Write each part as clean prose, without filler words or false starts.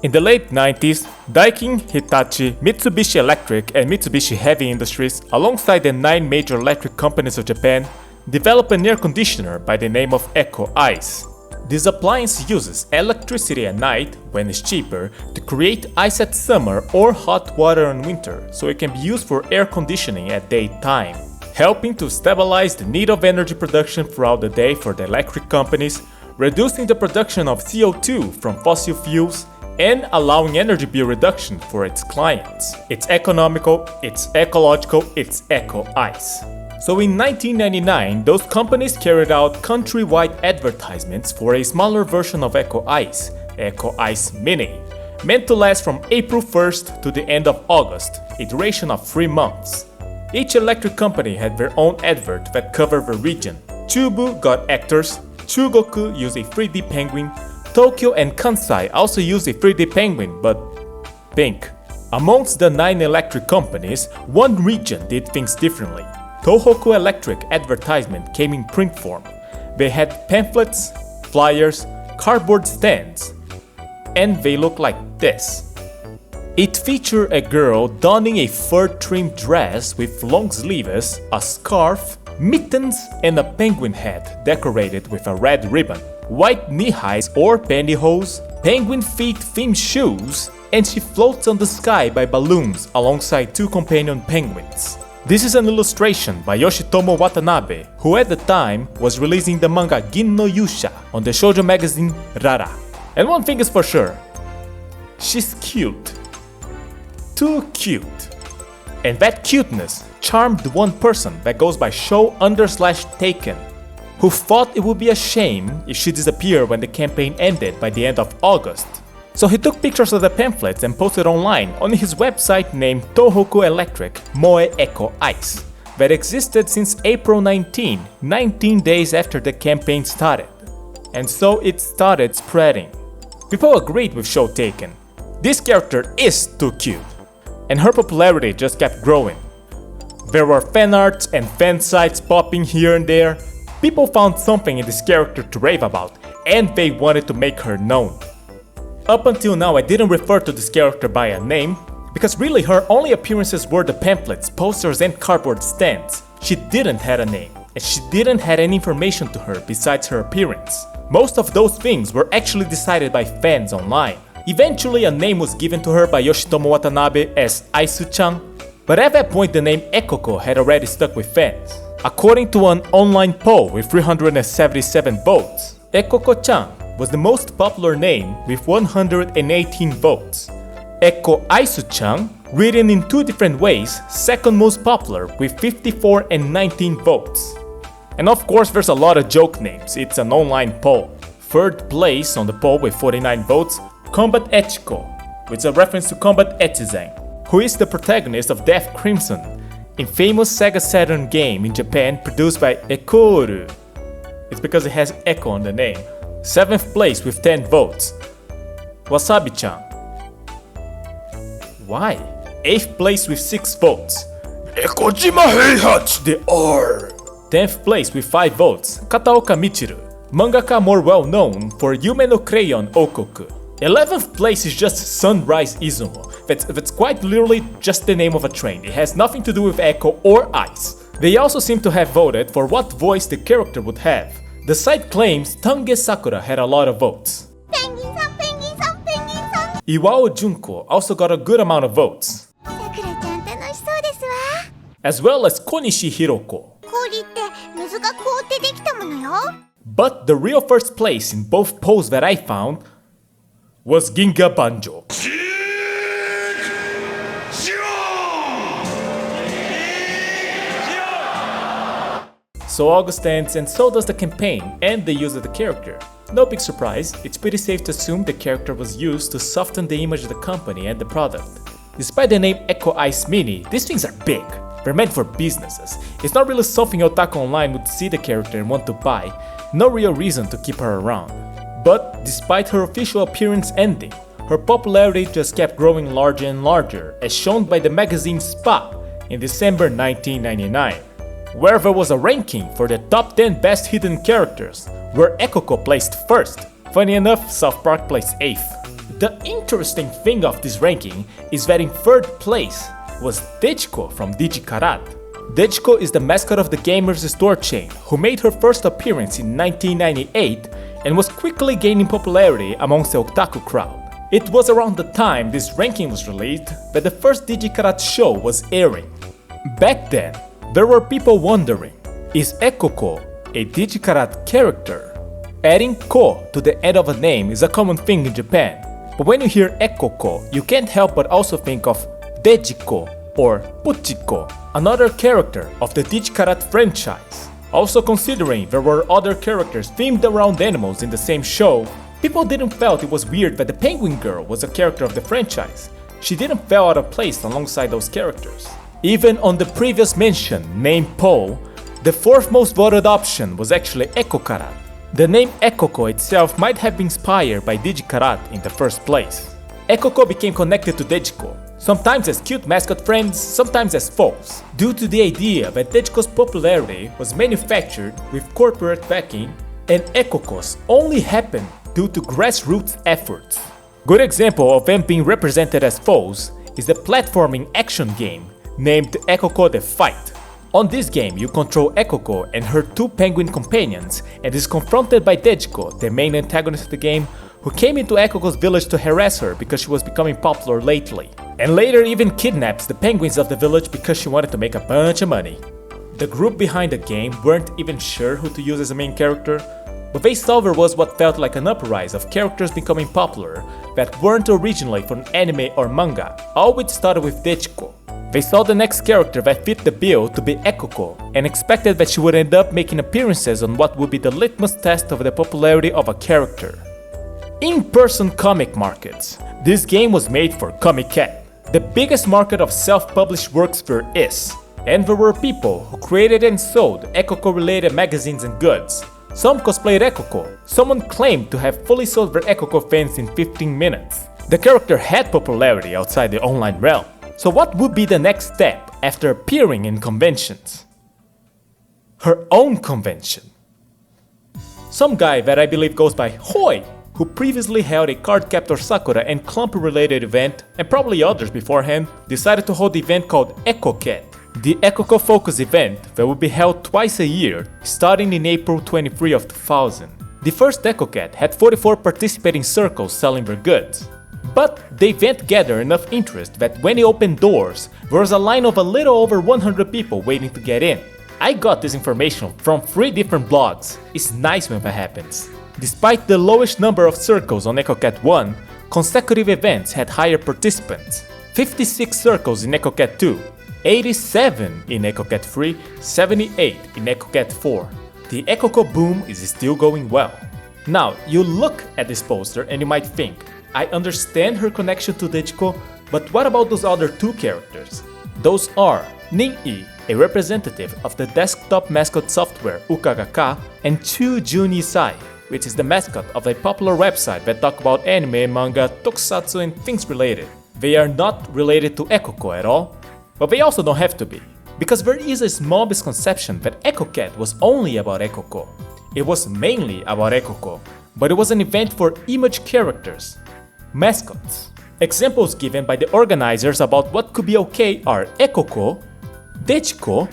In the late 90s, Daikin, Hitachi, Mitsubishi Electric, and Mitsubishi Heavy Industries, alongside the 9 major electric companies of Japan, developed an air conditioner by the name of Eco Ice. This appliance uses electricity at night, when it's cheaper, to create ice at summer or hot water in winter, so it can be used for air conditioning at daytime, helping to stabilize the need of energy production throughout the day for the electric companies, reducing the production of CO2 from fossil fuels, and allowing energy bill reduction for its clients. It's economical, it's ecological, it's Eco Ice. So in 1999, those companies carried out countrywide advertisements for a smaller version of Eco Ice Mini, meant to last from April 1st to the end of August, a duration of 3 months. Each electric company had their own advert that covered the region. Chubu got actors, Chugoku used a 3D penguin, Tokyo and Kansai also used a 3D penguin, but pink. Amongst the 9 electric companies, one region did things differently. Tohoku Electric advertisement came in print form. They had pamphlets, flyers, cardboard stands, and they looked like this. It featured a girl donning a fur-trimmed dress with long sleeves, a scarf, mittens, and a penguin hat decorated with a red ribbon, white knee-highs or pantyhose, penguin feet-themed shoes, and she floats on the sky by balloons alongside 2 companion penguins. This is an illustration by Yoshitomo Watanabe, who at the time was releasing the manga Gin no Yusha on the shoujo magazine Rara. And one thing is for sure, she's cute. Too cute. And that cuteness charmed one person that goes by show_taken, who thought it would be a shame if she disappeared when the campaign ended by the end of August. So he took pictures of the pamphlets and posted online on his website named Tohoku Electric Moe Eco Ice, that existed since April 19 days after the campaign started. And so it started spreading. People agreed with Show Taken. This character is too cute. And her popularity just kept growing. There were fan arts and fan sites popping here and there. People found something in this character to rave about, and they wanted to make her known. Up until now, I didn't refer to this character by a name, because really her only appearances were the pamphlets, posters, and cardboard stands. She didn't have a name, and she didn't have any information to her besides her appearance. Most of those things were actually decided by fans online. Eventually, a name was given to her by Yoshitomo Watanabe as Aisu-chan, but at that point the name Ecoco had already stuck with fans. According to an online poll with 377 votes, Ecoco-chan was the most popular name with 118 votes. Eco Aisu-chan, written in 2 different ways, second most popular with 54 and 19 votes. And of course there's a lot of joke names, it's an online poll. Third place on the poll with 49 votes, Combat Echiko, which is a reference to Combat Echizen, who is the protagonist of Death Crimson, a famous Sega Saturn game in Japan produced by Ecoru. It's because it has Echo on the name. 7th place with 10 votes, Wasabi-chan. Why? 8th place with 6 votes, Ekojima Heihachi de R. 10th place with 5 votes, Kataoka Michiru, mangaka more well known for Yume no Crayon Okoku. 11th place is just Sunrise Izumo. That's quite literally just the name of a train. It has nothing to do with Echo or Ice. They also seem to have voted for what voice the character would have. The site claims Tange Sakura had a lot of votes. Iwao Junko also got a good amount of votes, as well as Konishi Hiroko. But the real first place in both polls that I found was Ginga Banjo. So August ends and so does the campaign and the use of the character. No big surprise, it's pretty safe to assume the character was used to soften the image of the company and the product. Despite the name Eco Ice Mini, these things are big. They're meant for businesses. It's not really something otaku online would see the character and want to buy. No real reason to keep her around. But despite her official appearance ending, her popularity just kept growing larger and larger, as shown by the magazine Spa in December 1999, where there was a ranking for the top 10 best hidden characters, where Ecoco placed first. Funny enough, South Park placed 8th. The interesting thing of this ranking is that in third place was Dejiko from Digi Karat. Dejiko is the mascot of the Gamers Store chain, who made her first appearance in 1998 and was quickly gaining popularity amongst the otaku crowd. It was around the time this ranking was released that the first Digi Karat show was airing. Back then, there were people wondering, is Ecoco a Digi Karat character? Adding ko to the end of a name is a common thing in Japan, but when you hear Ecoco, you can't help but also think of Dejiko or Puchiko, another character of the Digi Karat franchise. Also considering there were other characters themed around animals in the same show, people didn't felt it was weird that the penguin girl was a character of the franchise. She didn't feel out of place alongside those characters. Even on the previous mention, named poll, the fourth most voted option was actually Ecokarat. The name Ecoco itself might have been inspired by Digi Karat in the first place. Ecoco became connected to Dejiko, sometimes as cute mascot friends, sometimes as foes, due to the idea that Dejiko's popularity was manufactured with corporate backing, and Ecoco's only happened due to grassroots efforts. Good example of them being represented as foes is the platforming action game named Ecoco The Fight. On this game, you control Ecoco and her two penguin companions and is confronted by Dejiko, the main antagonist of the game, who came into Ecoco's village to harass her because she was becoming popular lately, and later even kidnaps the penguins of the village because she wanted to make a bunch of money. The group behind the game weren't even sure who to use as a main character, but they saw there was what felt like an uprise of characters becoming popular that weren't originally from anime or manga, all which started with Dejiko. They saw the next character that fit the bill to be Ecoco and expected that she would end up making appearances on what would be the litmus test of the popularity of a character. In-person comic markets. This game was made for Comiket, the biggest market of self-published works there is, and there were people who created and sold Ecoco-related magazines and goods. Some cosplayed Ecoco, someone claimed to have fully sold their Ecoco fans in 15 minutes. The character had popularity outside the online realm. So what would be the next step after appearing in conventions? Her own convention. Some guy that I believe goes by Hoi, who previously held a Cardcaptor Sakura and Clump related event, and probably others beforehand, decided to hold the event called Ecoket, the Ecoco Focus event that would be held twice a year, starting in April 23 of 2000. The first Ecoket had 44 participating circles selling their goods. But the event gathered enough interest that when it opened doors, there was a line of a little over 100 people waiting to get in. I got this information from 3 different blogs. It's nice when that happens. Despite the lowest number of circles on Ecoket 1, consecutive events had higher participants. 56 circles in Ecoket 2, 87 in Ecoket 3, 78 in Ecoket 4. The Ecoco boom is still going well. Now, you look at this poster and you might think, I understand her connection to Dejiko, but what about those other 2 characters? Those are Nin-i, a representative of the desktop mascot software Ukagaka, and Chujun Isai, which is the mascot of a popular website that talk about anime, manga, tokusatsu and things related. They are not related to Ecoco at all, but they also don't have to be, because there is a small misconception that Ecoket was only about Ecoco. It was mainly about Ecoco, but it was an event for image characters, mascots. Examples given by the organizers about what could be okay are Ecoco, Dejiko,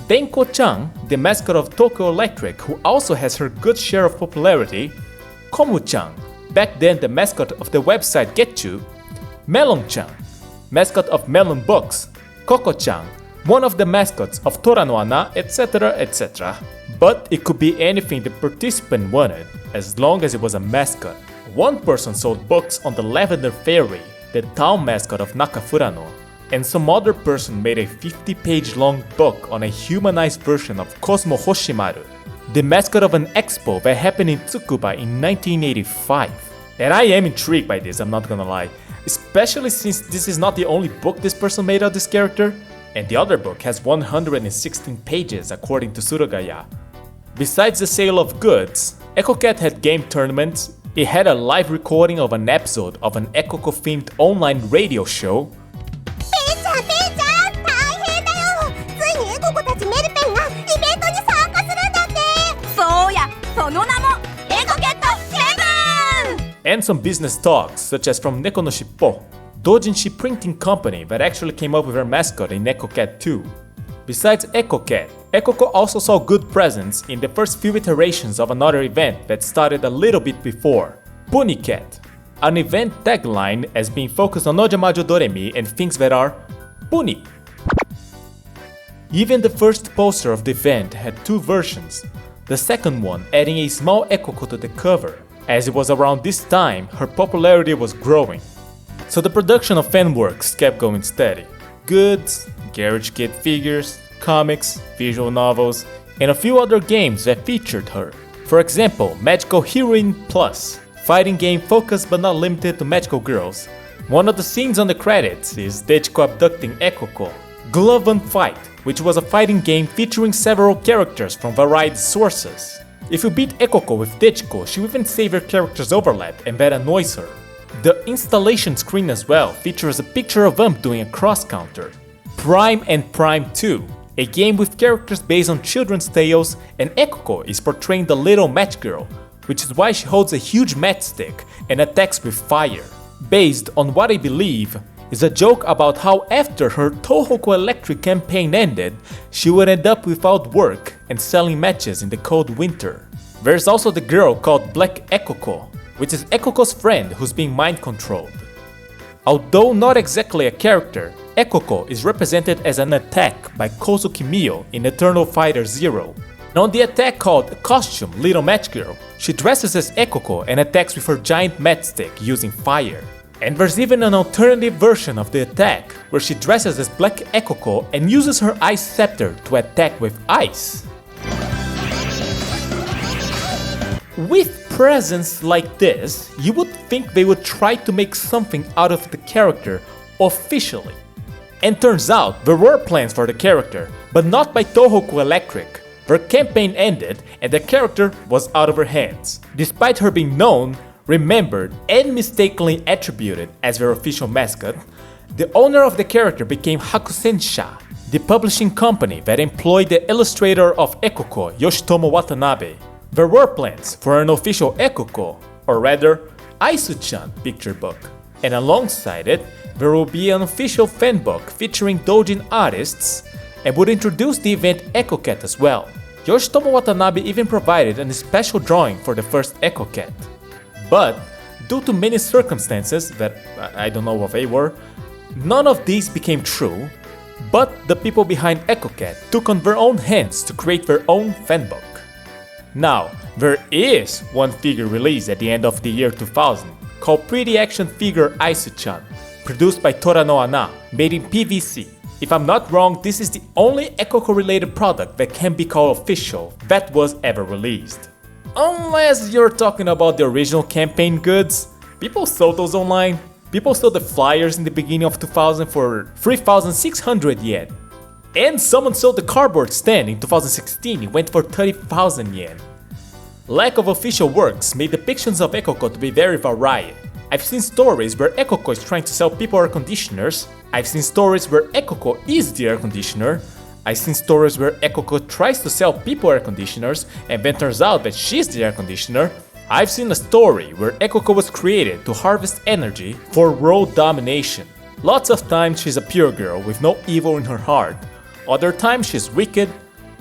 Denko-chan, the mascot of Tokyo Electric who also has her good share of popularity, Komu-chan, back then the mascot of the website Getchu, Melon-chan, mascot of Melon Books, Koko-chan, one of the mascots of Tora no Ana, etc, etc. But it could be anything the participant wanted, as long as it was a mascot. One person sold books on the Lavender Fairy, the town mascot of Nakafurano, and some other person made a 50-page long book on a humanized version of Cosmo Hoshimaru, the mascot of an expo that happened in Tsukuba in 1985. And I am intrigued by this, I'm not gonna lie, especially since this is not the only book this person made of this character, and the other book has 116 pages according to Surugaya. Besides the sale of goods, Ecoket had game tournaments. It had a live recording of an episode of an Ecoco-themed online radio show. and some business talks such as from Neko no Shippo, doujinshi printing company that actually came up with her mascot in Ecoket 2. Besides Ecoket, Ecoco also saw good presence in the first few iterations of another event that started a little bit before, Comiket, an event tagline as being focused on Ojamajo Doremi and things that are Puni. Even the first poster of the event had two versions, the second one adding a small Ecoco to the cover, as it was around this time her popularity was growing. So the production of fan works kept going steady. Goods, garage kit figures, comics, visual novels, and a few other games that featured her. For example, Magical Heroine Plus, fighting game focused but not limited to magical girls. One of the scenes on the credits is Dejiko abducting Ecoco. Glove and Fight, which was a fighting game featuring several characters from varied sources. If you beat Ecoco with Dejiko, she will even save her character's overlap and that annoys her. The installation screen as well features a picture of them doing a cross counter. Prime and Prime 2, a game with characters based on children's tales, and Ecoco is portraying the little match girl, which is why she holds a huge matchstick and attacks with fire. Based on what I believe is a joke about how after her Tohoku Electric campaign ended, she would end up without work and selling matches in the cold winter. There's also the girl called Black Ecoco, which is Ecoco's friend who's being mind controlled. Although not exactly a character, Ecoco is represented as an attack by Kozuki Mio in Eternal Fighter Zero. And on the attack called Costume Little Match Girl, she dresses as Ecoco and attacks with her giant matchstick using fire. And there's even an alternative version of the attack, where she dresses as Black Ecoco and uses her ice scepter to attack with ice. With presence like this, you would think they would try to make something out of the character officially. And turns out there were plans for the character, but not by Tohoku Electric. Their campaign ended and the character was out of her hands. Despite her being known, remembered, and mistakenly attributed as their official mascot, the owner of the character became Hakusensha, the publishing company that employed the illustrator of Ecoco, Yoshitomo Watanabe. There were plans for an official Ecoco, or rather, Aisu-chan picture book, and alongside it, there will be an official fan book featuring doujin artists and would introduce the event Ecoket as well. Yoshitomo Watanabe even provided a special drawing for the first Ecoket. But, due to many circumstances that I don't know what they were, none of these became true, but the people behind Ecoket took on their own hands to create their own fanbook. Now, there is one figure released at the end of the year 2000 called Pretty Action Figure Aisu-chan, produced by Tora no Ana, made in PVC. If I'm not wrong, this is the only Ecoco related product that can be called official that was ever released. Unless you're talking about the original campaign goods, people sold those online. People sold the flyers in the beginning of 2000 for 3,600 yen. And someone sold the cardboard stand in 2016, it went for 30,000 yen. Lack of official works made depictions of Ecoco to be very varied. I've seen stories where Ecoco is trying to sell people air conditioners. I've seen stories where Ecoco is the air conditioner. I've seen stories where Ecoco tries to sell people air conditioners and then turns out that she's the air conditioner. I've seen a story where Ecoco was created to harvest energy for world domination. Lots of times she's a pure girl with no evil in her heart. Other times she's wicked.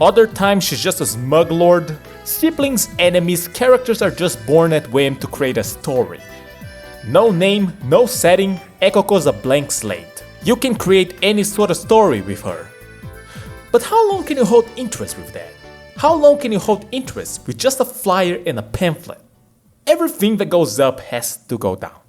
Other times she's just a smug lord. Siblings, enemies, characters are just born at whim to create a story. No name, no setting, Ecoco's a blank slate. You can create any sort of story with her. But how long can you hold interest with that? How long can you hold interest with just a flyer and a pamphlet? Everything that goes up has to go down.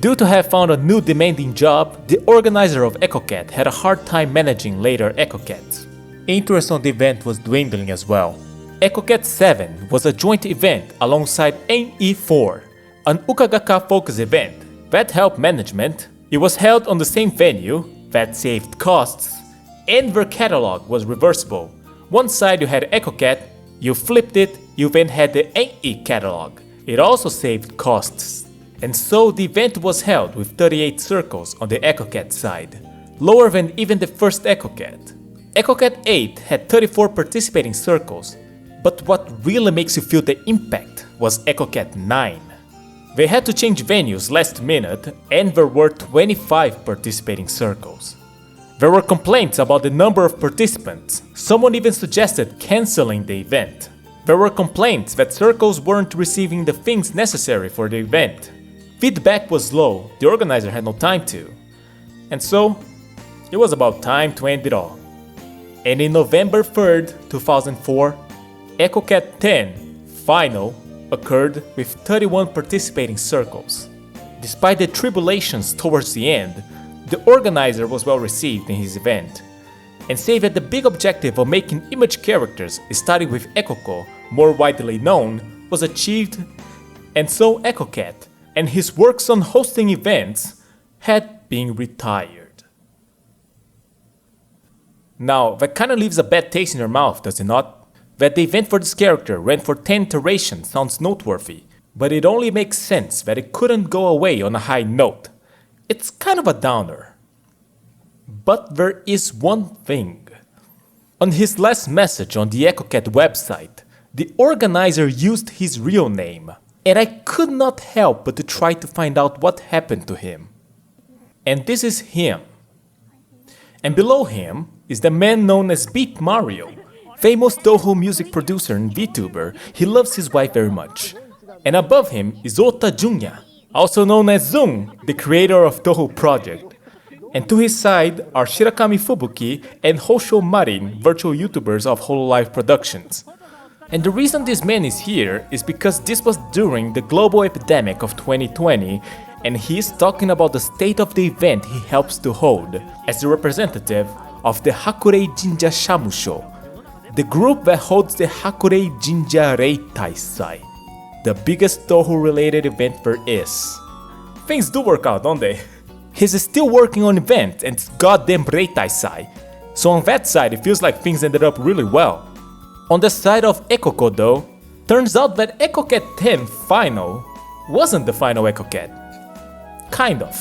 Due to have found a new demanding job, the organizer of Ecoket had a hard time managing later Ecokets. Interest on the event was dwindling as well. Ecoket 7 was a joint event alongside NE4, an Ukagaka-focused event that helped management. It was held on the same venue, that saved costs, and their catalog was reversible. One side you had Ecoket, you flipped it, you then had the NE catalog. It also saved costs. And so the event was held with 38 circles on the Ecoket side, lower than even the first Ecoket. Ecoket 8 had 34 participating circles, but what really makes you feel the impact was Ecoket 9. They had to change venues last minute and there were 25 participating circles. There were complaints about the number of participants. Someone even suggested cancelling the event. There were complaints that circles weren't receiving the things necessary for the event. Feedback was low, the organizer had no time to. And so, it was about time to end it all. And in November 3rd, 2004, Ecoket 10 final occurred with 31 participating circles. Despite the tribulations towards the end, the organizer was well received in his event, and said that the big objective of making image characters, starting with Ecoco, more widely known, was achieved, and so Ecoket and his works on hosting events had been retired. Now, that kinda leaves a bad taste in your mouth, does it not? That the event for this character ran for 10 iterations sounds noteworthy, but it only makes sense that it couldn't go away on a high note. It's kind of a downer. But there is one thing. On his last message on the Ecoket website, the organizer used his real name, and I could not help but to try to find out what happened to him. And this is him. And below him is the man known as Beat Mario, famous Toho music producer and VTuber. He loves his wife very much. And above him is Ota Junya, also known as Zung, the creator of Toho Project. And to his side are Shirakami Fubuki and Hosho Marin, virtual YouTubers of Hololive Productions. And the reason this man is here is because this was during the global epidemic of 2020, and he is talking about the state of the event he helps to hold as the representative of the Hakurei Jinja Shamusho, the group that holds the Hakurei Jinja Rei Taisai, the biggest Toho-related event there is. Things do work out, don't they? He's still working on events and it's goddamn Reitaisai, so on that side it feels like things ended up really well. On the side of Ecoco though, turns out that Ecoket 10 final wasn't the final Ecoket. Kind of.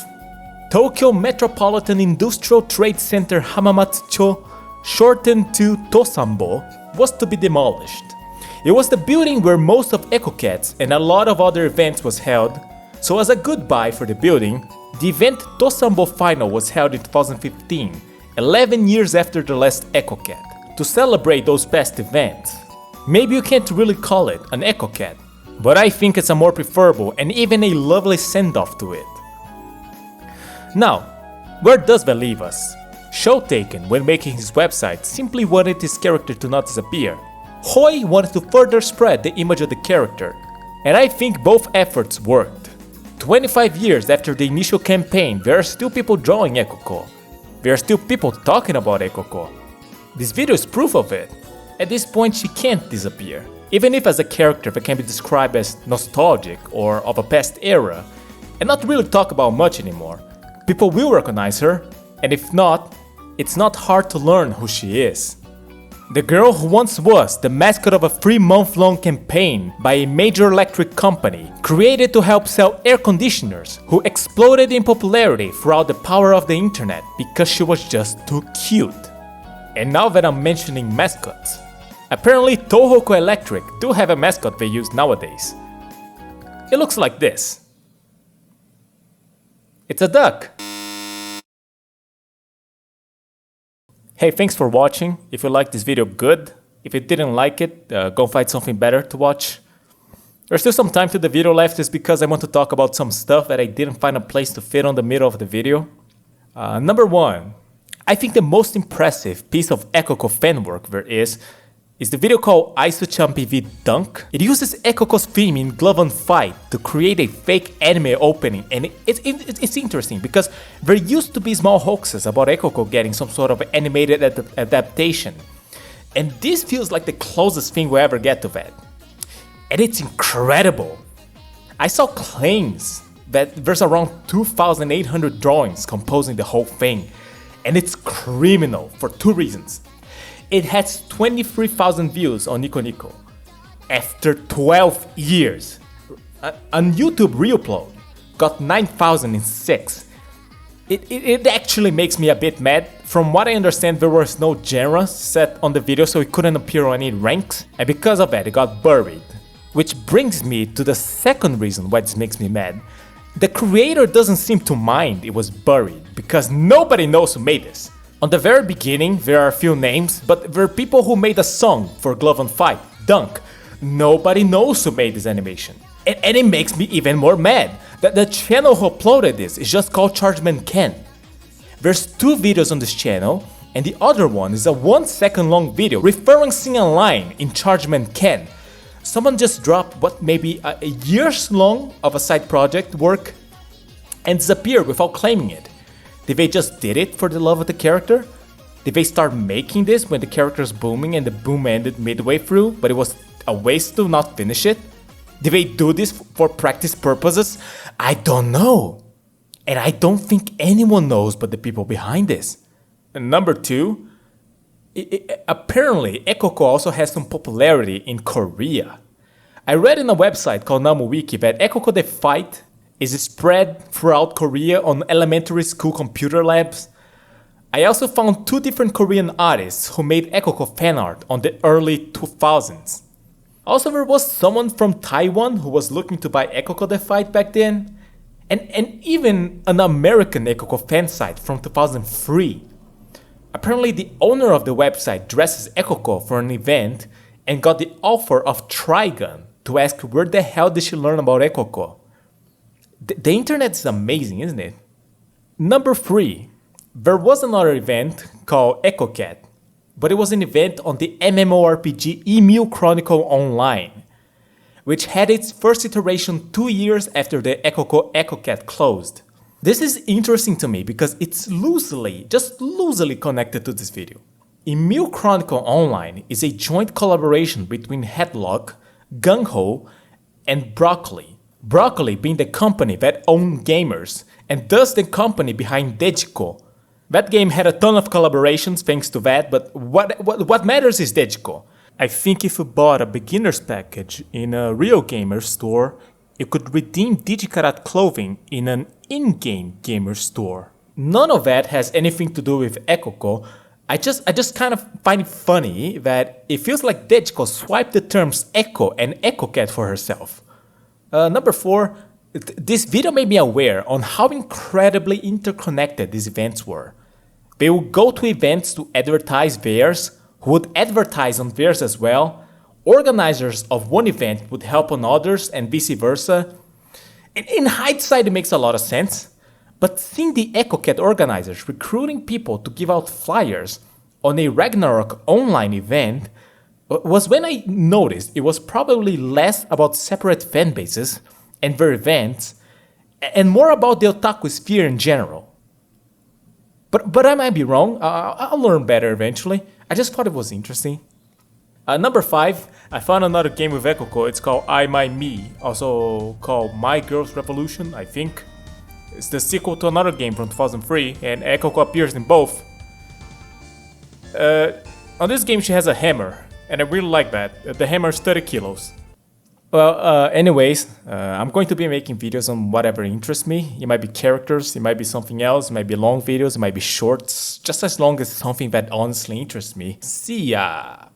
Tokyo Metropolitan Industrial Trade Center Hamamatsucho, shortened to Tosambo, was to be demolished. It was the building where most of Ecokets and a lot of other events was held, so as a goodbye for the building, the event Tosambo Final was held in 2015, 11 years after the last Ecoket, to celebrate those past events. Maybe you can't really call it an Ecoket, but I think it's a more preferable and even a lovely send-off to it. Now, where does that leave us? Showtaken, when making his website, simply wanted his character to not disappear. Hoi wanted to further spread the image of the character, and I think both efforts worked. 25 years after the initial campaign, there are still people drawing Ecoco. There are still people talking about Ecoco. This video is proof of it. At this point, she can't disappear. Even if as a character that can be described as nostalgic or of a past era, and not really talk about much anymore, people will recognize her, and if not, it's not hard to learn who she is. The girl who once was the mascot of a 3-month-long campaign by a major electric company, created to help sell air conditioners, who exploded in popularity throughout the power of the internet because she was just too cute. And now that I'm mentioning mascots, apparently Tohoku Electric do have a mascot they use nowadays. It looks like this. It's a duck. Hey, thanks for watching. If you liked this video, good. If you didn't like it, go find something better to watch. There's still some time to the video left, is because I want to talk about some stuff that I didn't find a place to fit on the middle of the video. Number one, I think the most impressive piece of Ecoco fan work there is the video called Aisu-chan PV Dunk. It uses Ecoco's theme in Glove on Fight to create a fake anime opening, and it's interesting because there used to be small hoaxes about Ecoco getting some sort of animated adaptation, and this feels like the closest thing we'll ever get to that. And it's incredible. I saw claims that there's around 2,800 drawings composing the whole thing, and it's criminal for two reasons. It has 23,000 views on Nico Nico after 12 years. On YouTube Reupload got 9,006. It actually makes me a bit mad. From what I understand, there was no genre set on the video, so it couldn't appear on any ranks, and because of that it got buried. Which brings me to the second reason why this makes me mad. The creator doesn't seem to mind it was buried, because nobody knows who made this. On the very beginning, there are a few names, but there are people who made a song for Glove on Fight, Dunk. Nobody knows who made this animation. And it makes me even more mad that the channel who uploaded this is just called Chargeman Ken. There's 2 videos on this channel, and the other one is a 1-second long video referencing a line in Chargeman Ken. Someone just dropped what may be a years long of a side project work and disappeared without claiming it. Did they just did it for the love of the character? Did they start making this when the character's booming and the boom ended midway through, but it was a waste to not finish it? Did they do this for practice purposes? I don't know. And I don't think anyone knows but the people behind this. And number 2, apparently Ecoco also has some popularity in Korea. I read in a website called NamuWiki that Ecoco the Fight is spread throughout Korea on elementary school computer labs. I also found 2 different Korean artists who made Ecoco fan art on the early 2000s. Also, there was someone from Taiwan who was looking to buy Ecoco the Fight back then, and even an American Ecoco fan site from 2003. Apparently, the owner of the website dresses Ecoco for an event and got the offer of Trigun to ask where the hell did she learn about Ecoco. The internet is amazing, isn't it? Number 3, there was another event called Ecoket, but it was an event on the MMORPG Emu Chronicle Online, which had its first iteration 2 years after the Ecoco Ecoket closed. This is interesting to me because it's just loosely connected to this video. Emu Chronicle Online is a joint collaboration between Headlock, Gung-Ho, and Broccoli. Broccoli being the company that owned Gamers, and thus the company behind Dejiko. That game had a ton of collaborations thanks to that, but what matters is Dejiko. I think if you bought a beginner's package in a real gamer store, you could redeem DigiKarat clothing in an in-game gamer store. None of that has anything to do with Ecoco. I just kind of find it funny that it feels like Dejiko swiped the terms Echo and Ecoket for herself. Number 4, this video made me aware on how incredibly interconnected these events were. They would go to events to advertise theirs, who would advertise on theirs as well. Organizers of one event would help on others and vice versa. In hindsight, it makes a lot of sense. But seeing the Ecoket organizers recruiting people to give out flyers on a Ragnarok online event was when I noticed it was probably less about separate fan bases and their events, and more about the otaku sphere in general. But I might be wrong. I'll learn better eventually. I just thought it was interesting. Number 5, I found another game with Ecoco. It's called I My Me, also called My Girl's Revolution, I think. It's the sequel to another game from 2003, and Ecoco appears in both. On this game she has a hammer, and I really like that. The hammer is 30 kilos. Well, anyways, I'm going to be making videos on whatever interests me. It might be characters, it might be something else, it might be long videos, it might be shorts, just as long as something that honestly interests me. See ya!